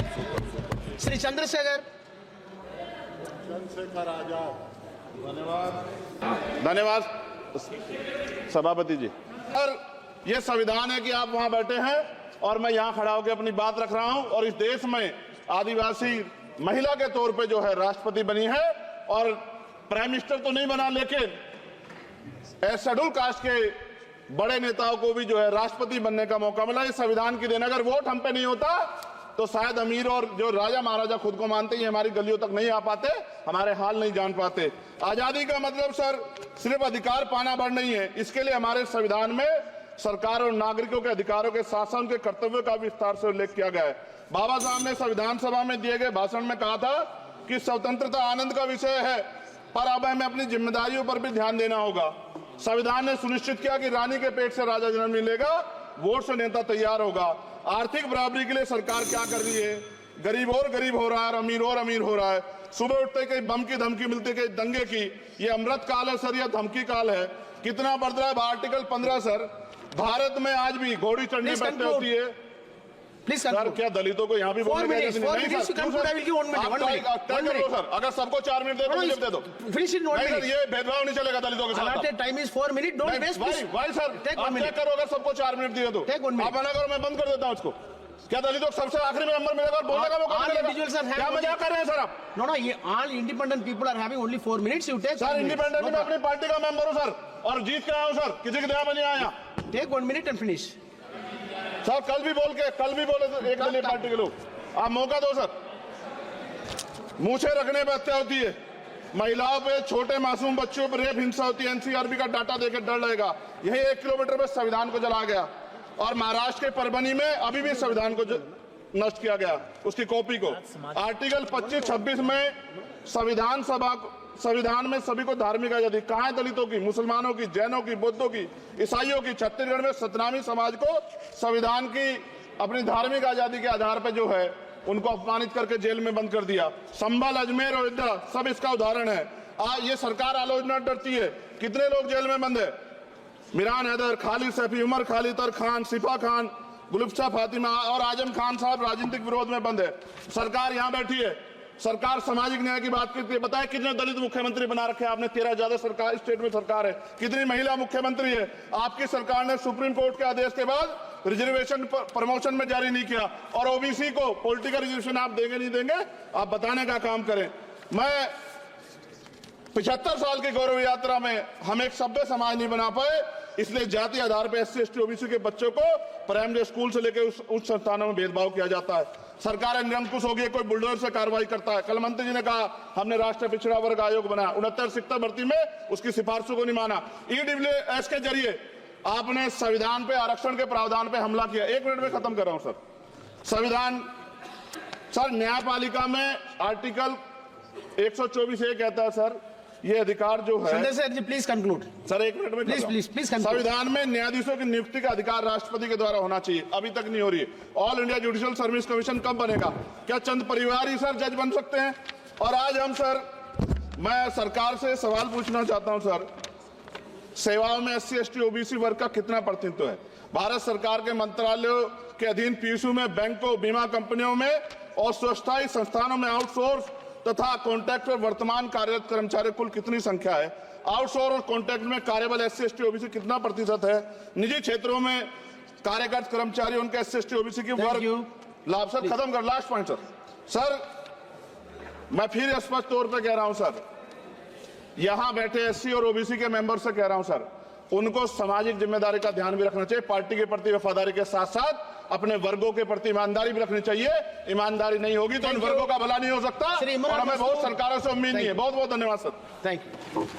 श्री चंद्रशेखर आजाद। धन्यवाद, धन्यवाद सभापति जी। और ये संविधान है कि आप वहां बैठे हैं और मैं यहां खड़ा होकर अपनी बात रख रहा हूं, और इस देश में आदिवासी महिला के तौर पे जो है राष्ट्रपति बनी है, और प्राइम मिनिस्टर तो नहीं बना, लेकिन शेड्यूल कास्ट के बड़े नेताओं को भी जो है राष्ट्रपति बनने का मौका मिला। इस संविधान की देन, अगर वोट हम पे नहीं होता तो शायद अमीर और जो राजा महाराजा खुद को मानते हैं हमारी गलियों तक नहीं आ पाते, हमारे हाल नहीं जान पाते। आजादी का मतलब सर सिर्फ अधिकार पाना भर नहीं है, इसके लिए हमारे संविधान में सरकार और नागरिकों के अधिकारों के साथ साथ उनके कर्तव्यों का विस्तार से उल्लेख किया गया है। बाबा साहब ने संविधान सभा में दिए गए भाषण में कहा था कि स्वतंत्रता आनंद का विषय है, पर अब हमें अपनी जिम्मेदारियों पर भी ध्यान देना होगा। संविधान ने सुनिश्चित किया कि रानी के पेट से राजा जन्म मिलेगा, वोट से नेता तैयार होगा। आर्थिक बराबरी के लिए सरकार क्या कर रही है? गरीब और गरीब हो रहा है और अमीर और अमीर हो रहा है। सुबह उठते कहीं बम की धमकी मिलती, कहीं दंगे की। ये अमृत काल है सर या धमकी काल है? कितना बढ़ रहा है आर्टिकल 15 सर। भारत में आज भी घोड़ी चढ़नी बैठते होती है। प्लीज सर क्या दलितों को यहाँ भी बोलने सर, अगर सबको 4 मिनट दे दो मुझे दे दो। ये भेदभाव नहीं चलेगा दलितों के साथ। Time is 4 minute, don't waste. भाई सर आप क्या करो, अगर सबको 4 मिनट दिए तो आप मना करो, मैं बंद कर देता हूँ उसको। क्या दलितों को सबसे आखिरी में नंबर मिलेगा और बोलने का मौका मिलेगा? क्या मजाक कर रहे हैं सर आप? नो, ये all independent people are having only 4 minutes. You take sir independent में अपनी पार्टी का मेंबर हूँ सर, और जीत के आया हूँ सर, किसी की दया में नहीं आया। Take 1 minute and finish. Sir कल भी बोले एक दलीय पार्टी के लोग, आप मौका दो सर। मूछे रखने पर हत्या होती है, महिलाओं पे, छोटे मासूम बच्चों पर रेप हिंसा होती है। एनसीआरबी का डाटा देकर डर लगेगा। यही 1 किलोमीटर में संविधान को जला गया, और महाराष्ट्र के परभनी में अभी भी संविधान को नष्ट किया गया, उसकी कॉपी को। आर्टिकल 25-26 में संविधान में सभी को धार्मिक आजादी। कहाँ है दलितों की, मुसलमानों की, जैनों की, बौद्धों की, ईसाइयों की? छत्तीसगढ़ में सतनामी समाज को संविधान की अपनी धार्मिक आजादी के आधार पर जो है उनको अपमानित करके जेल में बंद कर दिया। संभल, अजमेर, अयोध्या सब इसका उदाहरण है। ये सरकार आलोचना डरती है। कितने लोग जेल में बंद है? मिरान हैदर, खालिद सैफी, उमर खालिद खान, सिफा खान, गुलफ्शा फातिमा और आजम खान साहब राजनीतिक विरोध में बंद है। सरकार यहाँ बैठी है, सरकार सामाजिक न्याय की बात करती है। बताए कितने दलित मुख्यमंत्री बना रखे हैं आपने? 13 ज्यादा सरकार स्टेट में सरकार है। कितनी महिला मुख्यमंत्री है? आपकी सरकार ने सुप्रीम कोर्ट के आदेश के बाद रिजर्वेशन प्रमोशन में जारी नहीं किया, और ओबीसी को पॉलिटिकल रिजर्वेशन आप देंगे नहीं देंगे, आप बताने का काम करें। मैं 75 साल की गौरव यात्रा में हम एक सभ्य समाज नहीं बना पाए, इसलिए जाति आधार पर SC ST OBC के बच्चों को प्राइमरी स्कूल से लेकर उच्च संस्थानों में भेदभाव किया जाता है। सरकार निरंकुश हो गई, कोई बुलडोजर से कार्रवाई करता है। कल मंत्री जी ने कहा हमने राष्ट्रीय पिछड़ा वर्ग आयोग बनाया, 69 शिक्षक भर्ती में उसकी सिफारिशों को नहीं माना। EWS के जरिए आपने संविधान पे, आरक्षण के प्रावधान पे हमला किया। 1 मिनट में खत्म कर रहा हूं सर। संविधान सर न्यायपालिका में आर्टिकल 124 ये कहता है सर, ये अधिकार जो है। प्लीज कंक्लूड सर 1 मिनट में प्लीज संविधान में न्यायाधीशों की नियुक्ति का अधिकार राष्ट्रपति के द्वारा होना चाहिए, अभी तक नहीं हो रही है। All India judicial service commission कब बनेगा? क्या चंद परिवार ही सर जज बन सकते हैं? और आज हम सर, मैं सरकार से सवाल पूछना चाहता हूं सर, सेवाओं में SC ST OBC वर्ग का कितना प्रतिनिधित्व है? भारत सरकार के मंत्रालयों के अधीन PSU में, बैंकों, बीमा कंपनियों में और स्वच्छता संस्थानों में आउटसोर्स तथा कॉन्ट्रैक्ट पर वर्तमान कार्यरत कर्मचारी कुल कितनी संख्या है? आउटसोर्स और कॉन्ट्रैक्ट में कार्यबल SC ST OBC कितना प्रतिशत है? निजी क्षेत्रों में कार्यरत कर्मचारी उनके SC ST OBC की वर्ग लाभ। सर खत्म कर, लास्ट पॉइंट सर मैं फिर स्पष्ट तौर पर कह रहा हूं सर, यहां बैठे SC और OBC के मेंबर से कह रहा हूं सर, उनको सामाजिक जिम्मेदारी का ध्यान भी रखना चाहिए। पार्टी के प्रति वफादारी के साथ साथ अपने वर्गों के प्रति ईमानदारी भी रखनी चाहिए। ईमानदारी नहीं होगी तो इन वर्गों का भला नहीं हो सकता, और हमें बहुत सरकारों से उम्मीद नहीं है। बहुत बहुत धन्यवाद सर। Thank you.